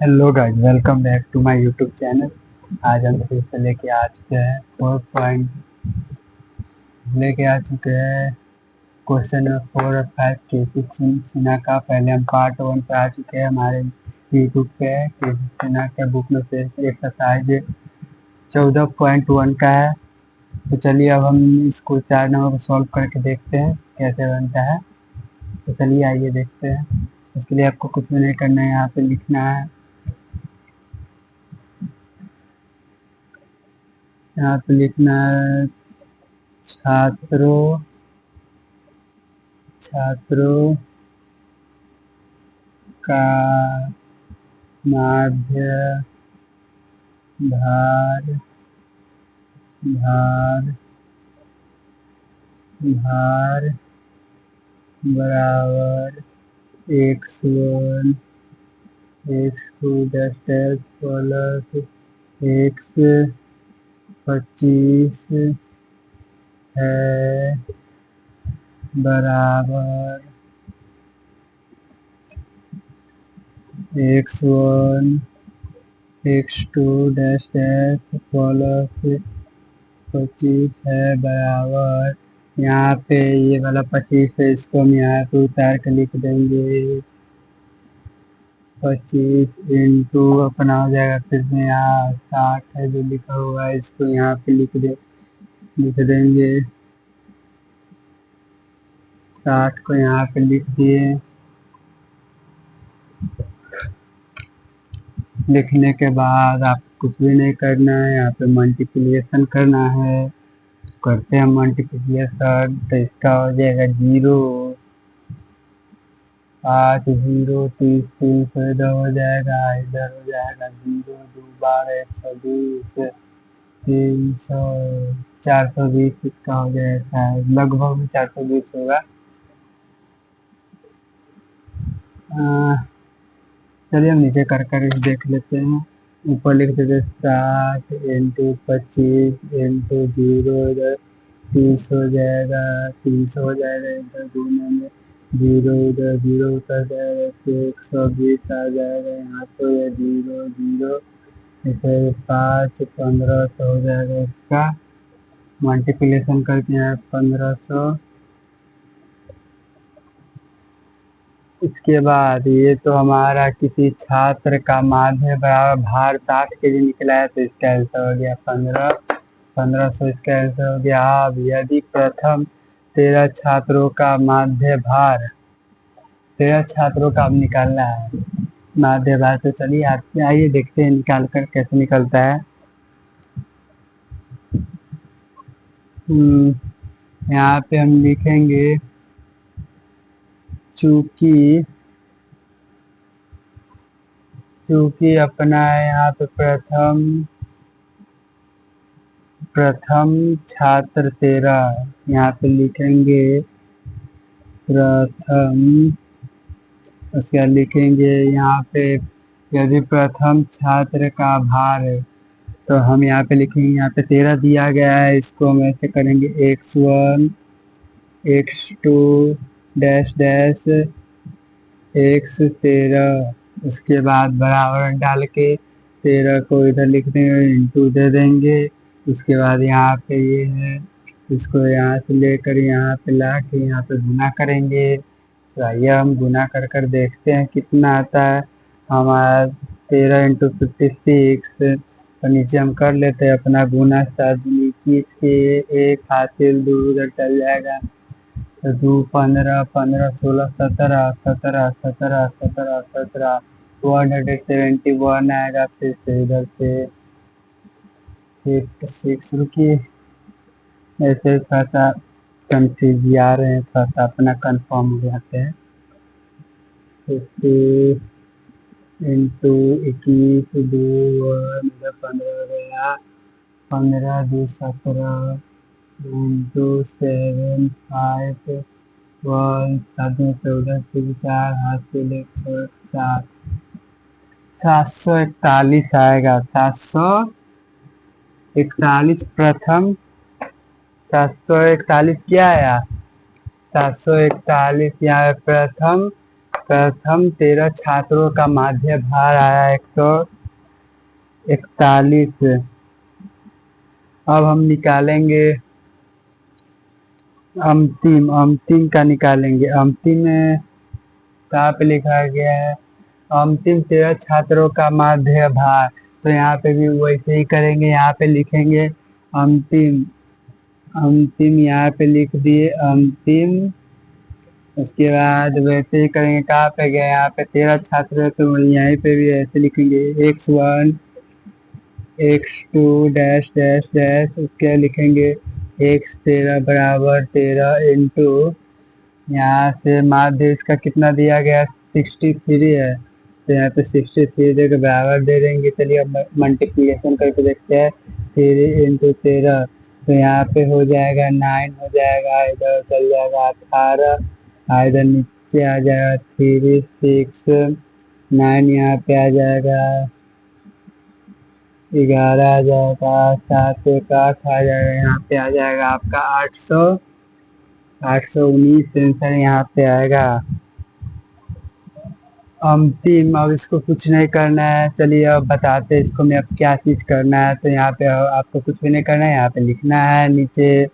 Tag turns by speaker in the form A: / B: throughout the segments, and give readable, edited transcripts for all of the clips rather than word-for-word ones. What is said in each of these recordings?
A: Hello guys, welcome back to my YouTube channel. आज हम फिर से लेके आ चुके हैं क्वेश्चन नंबर 4 और 5 के सी सिन्हा का। पहले हम पार्ट 1 पे आ चुके हैं हमारे यूट्यूब पे। के सी सिन्हा के बुक में से एक्सरसाइज 14.1 का है। तो चलिए अब हम इसको 4 नंबर को सॉल्व करके देखते हैं कैसे बनता है। तो चलिए आइए देखते हैं। उसके लिए आपको कुछ भी नहीं करना है, यहाँ पे लिखना है। यहाँ पे लिखना है छात्रों छात्रों का माध्य भार भार भार बराबर x1 x2 dash plus x25 है बराबर x1 x2 डैश प्लस 25 है बराबर। यहाँ पे ये वाला 25 है, इसको हम यहाँ पे उतार कर लिख देंगे। 25 इंटू अपना हो जाएगा, फिर से यहाँ 60 है जो लिखा हुआ है, इसको यहाँ पे लिख देंगे। 60 को यहाँ पे लिख दिए। लिखने के बाद आप कुछ भी नहीं करना है, यहाँ पे मल्टीप्लिकेशन करना है। करते हैं मल्टीप्लिकेशन, तो इसका हो जाएगा 0। 5 0 30 3 सौ इधर हो जाएगा, इधर हो जाएगा 0 2 12 120 300 420। इसका हो जाएगा लगभग 420 होगा। चलिए हम नीचे कर कर देख लेते हैं। ऊपर लिख देते 60 इंटू 25 इंटू 0, इधर 30 हो जाएगा, 300 हो जाएगा, इधर दूने में 0 इधर 0 उतर जाएगा, फिर 120 आ जाएगा। यहाँ तो ये 0 0 इसे 5 1500 हो जाएगा। इसका मल्टीप्लिकेशन करके यहाँ 1500। इसके बाद ये तो हमारा किसी छात्र का माध्य बराबर भार 60 के जी निकला है, तो इसका आंसर हो गया 1500। इसका आंसर हो गया। अब यदि प्रथम 13 छात्रों का माध्य भार 13 छात्रों का अब निकालना है माध्य भार, तो चलिए आइए देखते हैं निकाल कर कैसे निकलता है। यहाँ पे हम लिखेंगे चूंकि अपना यहाँ पे प्रथम छात्र 13, यहाँ पे लिखेंगे प्रथम। उसके बाद लिखेंगे यहाँ पे यदि प्रथम छात्र का भार है, तो हम यहाँ पे लिखेंगे, यहाँ पे 13 दिया गया है, इसको हम ऐसे करेंगे x1 x2 dash dash x13। उसके बाद बराबर डाल के 13 को इधर लिख देंगे, इंटू दे देंगे। उसके बाद यहाँ पे ये है, इसको यहाँ से लेकर यहाँ पे ला के यहाँ पे गुना करेंगे। तो आइए हम गुना कर कर देखते हैं कितना आता है हमारा। 13 इंटू 56, तो नीचे हम कर लेते हैं अपना गुना। 7 के 1 हासिल 2 उधर चल जाएगा, तो 2 15 15 16 17 17 17 17 17 171 आएगा। फिर से इधर से 56, रुकिए, ऐसे थोड़ा सा कंफ्यूज आ रहे हैं, थोड़ा सा अपना कंफर्म हो जाते हैं। 50 इंटू 21 2 1 15 हो गया, 15 2 17 इंटू 7 5 1 7 14 4 हासिल 107 741 आएगा। 741 प्रथम 741 क्या आया? 741 यहाँ प्रथम प्रथम 13 छात्रों का माध्य भार आया 141। अब हम निकालेंगे अंतिम का निकालेंगे। अंतिम में कहाँ पे लिखा गया है? अंतिम 13 छात्रों का माध्य भार। तो यहाँ पे भी वैसे ही करेंगे, यहाँ पे लिखेंगे अंतिम। अंतिम यहाँ पे लिख दिए अंतिम। उसके बाद वैसे ही करेंगे, कहाँ पे गए? यहाँ पे 13 छात्र है तो यहीं पे भी ऐसे लिखेंगे x1 x2 dash dash dash. उसके लिखेंगे x13 बराबर 13 इंटू, यहाँ से माध्य इसका कितना दिया गया? 63 है, तो यहाँ पे 63 के बराबर दे देंगे। चलिए अब मल्टीप्लिकेशन करके देखते हैं। 3 इंटू 13, तो यहाँ पे हो जाएगा 9 हो जाएगा, इधर चल जाएगा 18, इधर नीचे आ जाएगा 3 6 9, यहाँ पे आ जाएगा 11 आ जाएगा, 7 1 8 आ जाएगा, यहाँ पे आ जाएगा आपका 819 आंसर यहाँ पे आएगा। अंतिम, अब इसको कुछ नहीं करना है। चलिए अब बताते हैं इसको मैं अब क्या चीज करना है। तो यहाँ पे आपको कुछ भी नहीं करना है, यहाँ पे लिखना है नीचे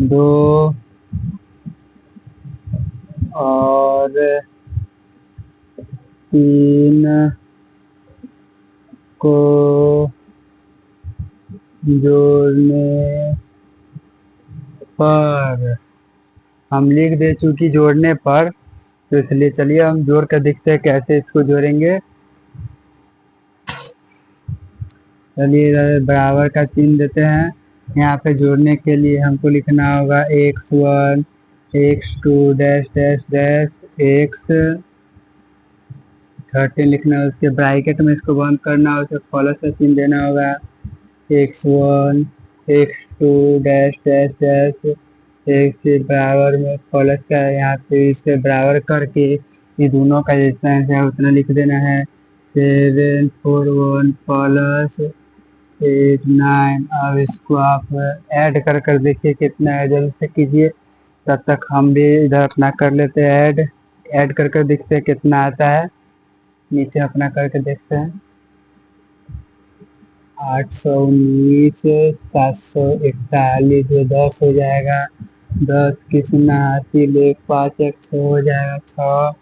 A: 2 और 3 को जोड़ने पर, हम लिख दे चूंकि जोड़ने पर, तो इसलिए चलिए हम जोड़ कर देखते हैं कैसे इसको जोड़ेंगे। चलिए बराबर का चिन्ह देते हैं। यहाँ पे जोड़ने के लिए हमको लिखना होगा x1 x2 dash dash dash x13 लिखना है। उसके ब्रैकेट में इसको बंद करना है, उसे प्लस का चिन्ह देना होगा। x1 x2 dash dash dash x से बराबर में प्लस का, यहाँ पे इसे बराबर करके ये दोनों का डिस्टेंस है उतना लिख देना है। 741 प्लस 8 9। अब इसको आप ऐड कर देखिए कितना है, जल्द से कीजिए। तब तक हम भी इधर अपना कर लेते हैं ऐड कर देखते हैं कितना आता है। नीचे अपना करके देखते हैं 819 741, 10 हो जाएगा। 10 की 80 5 1 6 हो जाएगा, 6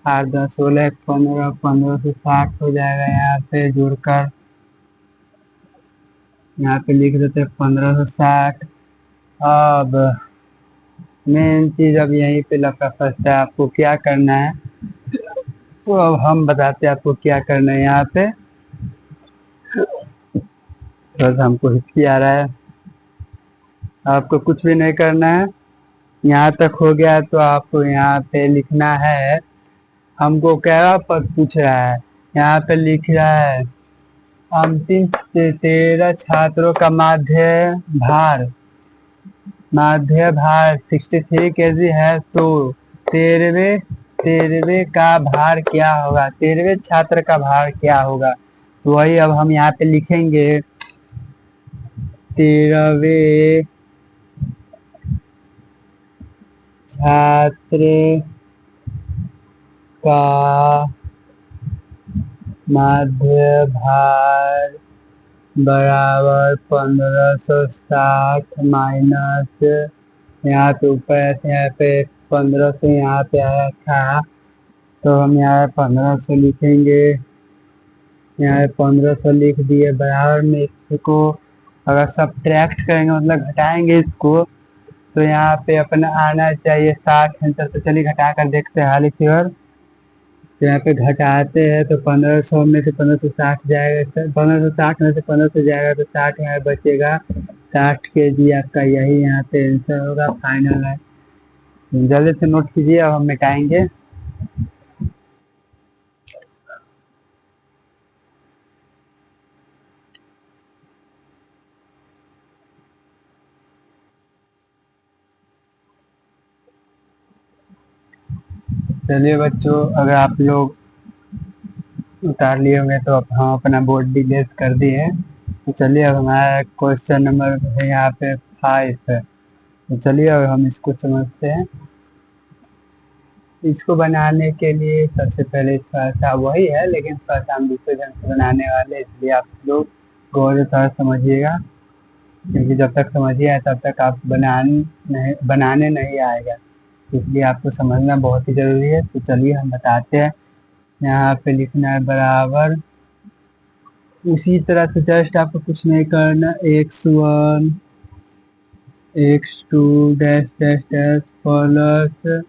A: 8 10 16 15, 15 से 60 हो जाएगा। यहाँ पे जुड़कर यहाँ पे लिख देते हैं 1560। अब मेन चीज अब यहीं पे लफड़ा फंसता है, आपको क्या करना है। तो अब हम बताते हैं आपको क्या करना है। यहाँ पे बस हमको हिचकी आ रहा है, आपको कुछ भी नहीं करना है। यहाँ तक हो गया तो आपको यहाँ पे लिखना है, हमको क्या पद पूछ रहा है। यहाँ पे लिख रहा है अंतिम 13 छात्रों का माध्य भार 63 kg है, तो 13वें का भार क्या होगा? 13वें छात्र का भार क्या होगा? तो वही अब हम यहाँ पे लिखेंगे 13वें छात्र का माध्य भार बराबर 1560 माइनस, यहाँ पे ऊपर यहाँ पे 1500 यहाँ पे आया था, तो हम यहाँ 1500 लिखेंगे। यहाँ 1500 लिख दिए, बराबर में इसको अगर सब्ट्रैक्ट करेंगे मतलब घटाएंगे इसको, तो यहाँ पे अपना आना चाहिए 60 आंसर। तो चलिए घटा कर देखते हैं हाल फिर। तो यहाँ पे घटाते हैं तो 1500 में से 1560 जाएगा, 1560 में से 1500 जाएगा तो 60 यहाँ बचेगा। 60 kg आपका यही यहाँ पे आंसर होगा, फाइनल है। जल्दी से नोट कीजिए, अब हम मिटाएंगे। चलिए बच्चों, अगर आप लोग उतार लिए होंगे तो अब हम अपना बोर्ड डिलीट कर दिए। तो चलिए अब हमारा क्वेश्चन नंबर है यहाँ पे 5 है। तो चलिए अब हम इसको समझते हैं। इसको बनाने के लिए सबसे पहले थोड़ा सा वही है, लेकिन थोड़ा सा हम दूसरे ढंग से बनाने वाले हैं, इसलिए आप लोग गौर से थोड़ा समझिएगा, क्योंकि जब तक समझिए तब तक आप बनाने नहीं आएगा, इसलिए आपको समझना बहुत ही जरूरी है। तो चलिए हम बताते हैं। यहाँ पे लिखना है बराबर, उसी तरह से जस्ट आपको कुछ नहीं करना, x1 x2 dash dash dash plus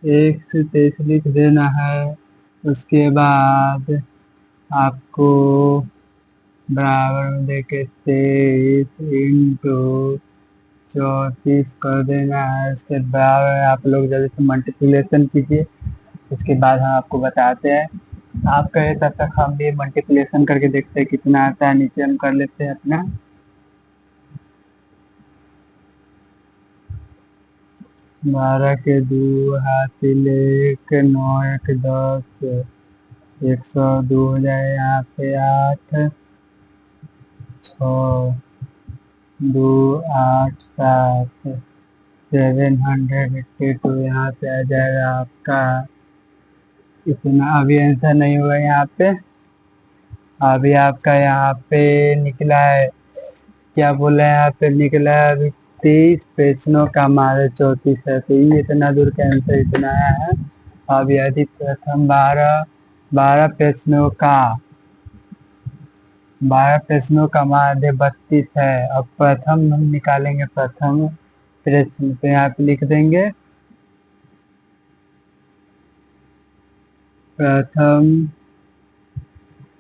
A: x तेईस लिख देना है। उसके बाद आपको बराबर में देके 23 × 34 कर देना है। उसके बराबर आप लोग जल्दी से मल्टीप्लिकेशन कीजिए, उसके बाद हम आपको बताते हैं। आप कहे तब तक हम भी मल्टीप्लिकेशन करके देखते हैं कितना आता है। नीचे हम कर लेते हैं अपना 12 के 2 हासिल 1 9 1 10 102 हो जाए। यहाँ पे 8 6 2 8 7 782 यहाँ पे आ जाएगा आपका इतना। अभी आंसर नहीं हुआ यहाँ पे, अभी आपका यहाँ पे निकला है, क्या बोला है यहाँ पे निकला है अभी 23 प्रश्नों का मारे 34 है, तो ये इतना दूर का आंसर इतना है। अब यदि प्रथम 12 प्रश्नों का माध्य 32 है। अब प्रथम हम निकालेंगे, प्रथम प्रश्न तो यहाँ पे लिख देंगे प्रथम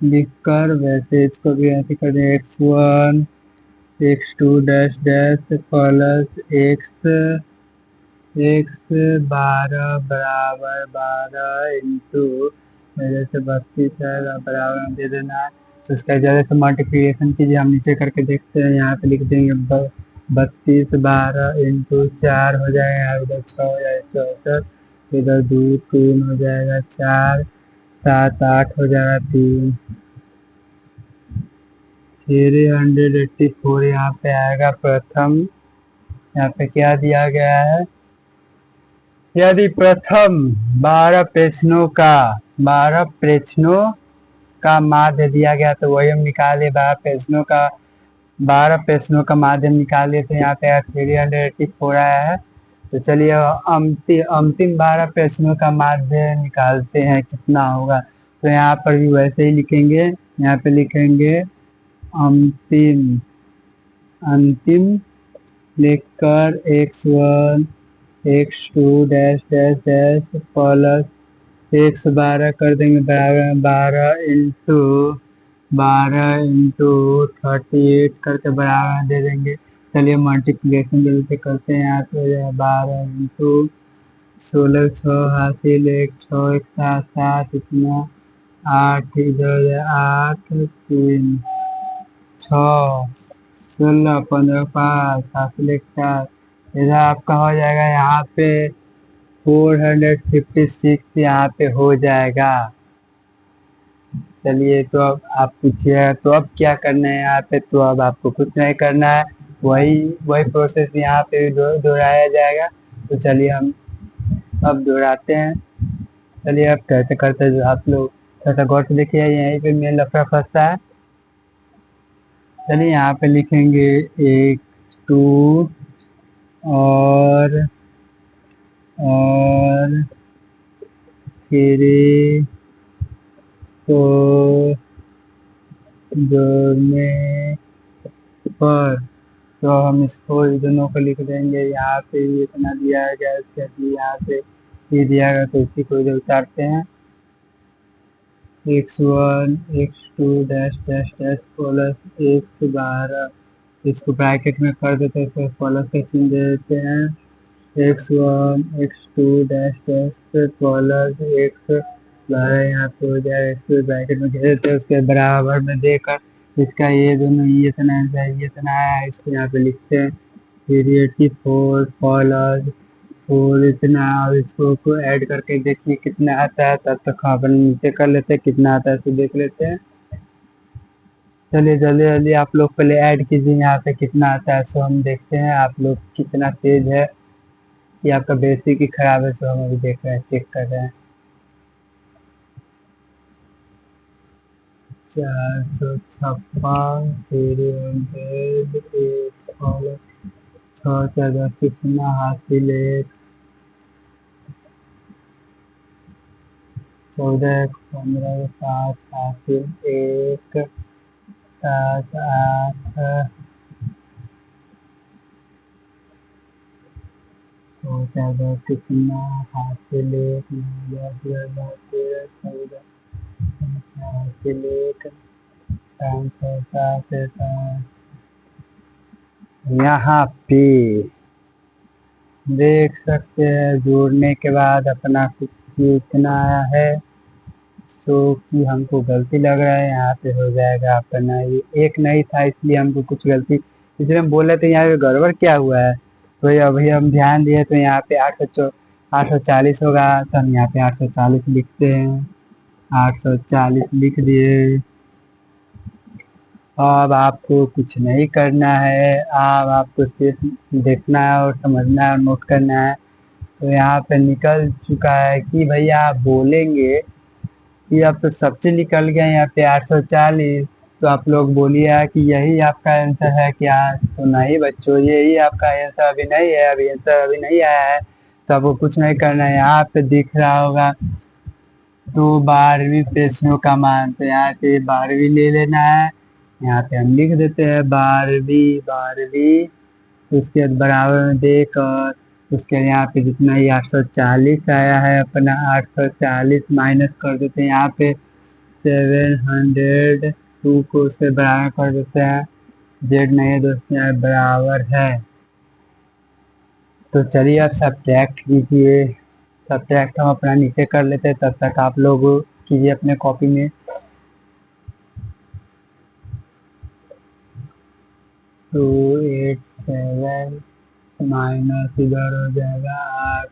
A: लिखकर, वैसे इसको भी ऐसे कर देंगे x1 x2 dash dash plus x 12 बराबर 12 इंटू मेरे से 32 है बराबर दे देना है। तो इसका जैसे से मल्टीप्लिकेशन कीजिए, हम नीचे करके देखते हैं। यहाँ पे लिख देंगे 32 12 इंटू 4 हो जाएगा, इधर 6 हो जाएगा 64, इधर 2 3 हो जाएगा 4 7 8 हो जाएगा 3 384 यहाँ पे आएगा प्रथम। यहाँ पे क्या दिया गया है, यदि प्रथम 12 प्रश्नों का माध्य दिया गया तो वही हम निकाले, 12 प्रश्नों का माध्यम निकाले, तो यहाँ पे 384 आया है। तो चलिए अंतिम 12 प्रश्नों का माध्य निकालते हैं कितना होगा। तो यहाँ पर भी वैसे ही लिखेंगे, यहाँ पे लिखेंगे अंतिम लिखकर x1 x2 dash dash dash plus x 12 कर देंगे बराबर 12 इंटू 38 करके बराबर दे देंगे। चलिए मल्टीप्लिकेशन जल्दी से करते हैं। यहाँ पे 12 इंटू 16 6 हासिल 1 6 1 7 7 इतना 8 इधर 8 3 6 16 15 5 हासिल 1 4, इधर आपका हो जाएगा यहाँ पे 456 यहाँ पे हो जाएगा। चलिए तो अब आप पूछिए, तो अब क्या करना है यहाँ पे, तो अब आपको कुछ नहीं करना है, वही प्रोसेस यहाँ पे दोहराया जाएगा। तो चलिए हम अब दोहराते हैं। चलिए अब कैसे करते हैं आप लोग थोड़ा सा गौर से देखिए, यहीं पे मेन लफड़ा फंसता है। चलिए यहाँ पे लिखेंगे x2 और 3 को जोड़ने पर, तो हम इसको दोनों को लिख देंगे। यहाँ पे इतना दिया गया, इसके लिए यहाँ पे ये दिया गया, तो इसी को इधर उतारते हैं x1 x2 dash dash dash plus x 12, इसको ब्रैकेट में कर देते हैं, फिर प्लस का चिन्ह दे देते हैं x1 x2 dash dash plus x 12 यहाँ पे हो जाएगा, इसको ब्रैकेट में घेर देते हैं, उसके बराबर में देकर इसका ये दोनों ये इतना है, इसको यहाँ पे लिखते हैं 384 प्लस 4 इतना, और इसको ऐड करके देखिए कितना आता है। तब तक अपन नीचे कर लेते हैं कितना आता है, इसको देख लेते हैं। चलिए जल्दी जल्दी आप लोग पहले ऐड कीजिए यहाँ पे कितना आता है, सो हम देखते हैं आप लोग कितना तेज है। ये आपका बेसिक ही खराब है, तो हम अभी देख रहे हैं, चेक कर रहे हैं। 456 फिर 6 हासिल 14 15 5 हासिल 1 7 8 हासिल 1 9 10 11 12 13 14 हासिल 1 5 6 7 8। यहाँ पे देख सकते हैं जोड़ने के बाद अपना कुछ इतना आया है, सो कि हमको गलती लग रहा है। यहाँ पे हो जाएगा अपना, ये एक नहीं था इसलिए हमको कुछ गलती, इसलिए हम बोले थे यहाँ पे गड़बड़ क्या हुआ है। तो अभी हम ध्यान दिए तो यहाँ पे 840 होगा, तो हम यहाँ पे 840 लिखते हैं। 840 लिख दिए। अब आपको कुछ नहीं करना है, अब आपको सिर्फ देखना है और समझना है और नोट करना है। तो यहाँ पे निकल चुका है कि भैया आप बोलेंगे कि अब तो सब चीज निकल गया यहाँ पे 840, तो आप लोग बोलिए कि यही आपका आंसर है क्या। तो नहीं बच्चों, यही आपका आंसर अभी नहीं है, अभी आंसर अभी नहीं आया है, तो आपको कुछ नहीं करना है। यहाँ पे दिख रहा होगा तो 12वीं प्रश्नों का मान, तो यहाँ से 12वीं ले लेना है। यहाँ पे हम लिख देते हैं 12वीं, उसके बाद बराबर में देख और उसके यहाँ पे जितना ही 840 आया है अपना 840 माइनस कर देते हैं। यहाँ पे 702 को उससे बराबर कर देते हैं। जेड नहीं है दोस्तों, यहाँ बराबर है। तो चलिए अब सब्ट्रैक्ट कीजिए। सब्ट्रैक्ट हम अपना नीचे कर लेते हैं, तब तक आप लोग कीजिए अपने कॉपी में। 287 माइनस इधर हो जाएगा 8।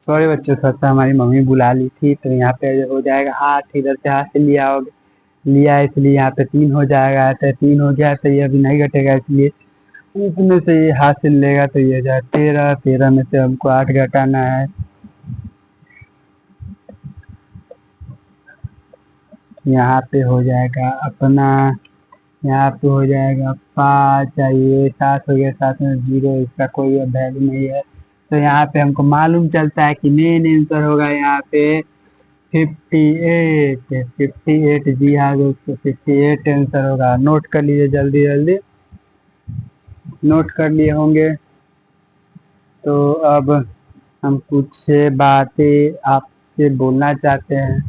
A: सॉरी बच्चों, थोड़ा हमारी मम्मी बुला ली थी, तो यहाँ पे हो जाएगा 8, इधर से हाथ से लिया इसलिए यहाँ पे 3 हो जाएगा। तो 3 हो गया तो ये अभी नहीं घटेगा, इसलिए इसमें से ये हाथ से लेगा तो ये जाए 13। 13 में से हमको 8 घटाना है। यहाँ पे हो जाएगा अपना, यहाँ पे हो जाएगा 5, ये 7 हो गया, 7 में 0, इसका कोई वैल्यू नहीं है। तो यहाँ पे हमको मालूम चलता है कि मेन आंसर होगा यहाँ पे 58। जी हाँ दोस्तों, 58 आंसर होगा। नोट कर लीजिए, जल्दी जल्दी नोट कर लिए होंगे। तो अब हम कुछ बातें आपसे बोलना चाहते हैं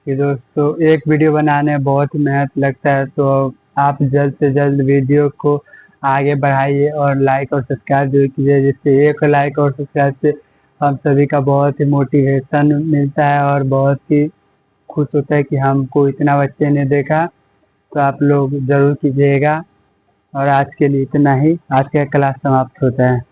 A: कि दोस्तों एक वीडियो बनाने में बहुत मेहनत लगता है, तो आप जल्द से जल्द वीडियो को आगे बढ़ाइए और लाइक और सब्सक्राइब जरूर कीजिए, जिससे एक लाइक और सब्सक्राइब से हम सभी का बहुत ही मोटिवेशन मिलता है और बहुत ही खुश होता है कि हमको इतना बच्चे ने देखा। तो आप लोग जरूर कीजिएगा। और आज के लिए इतना ही, आज का क्लास समाप्त होता है।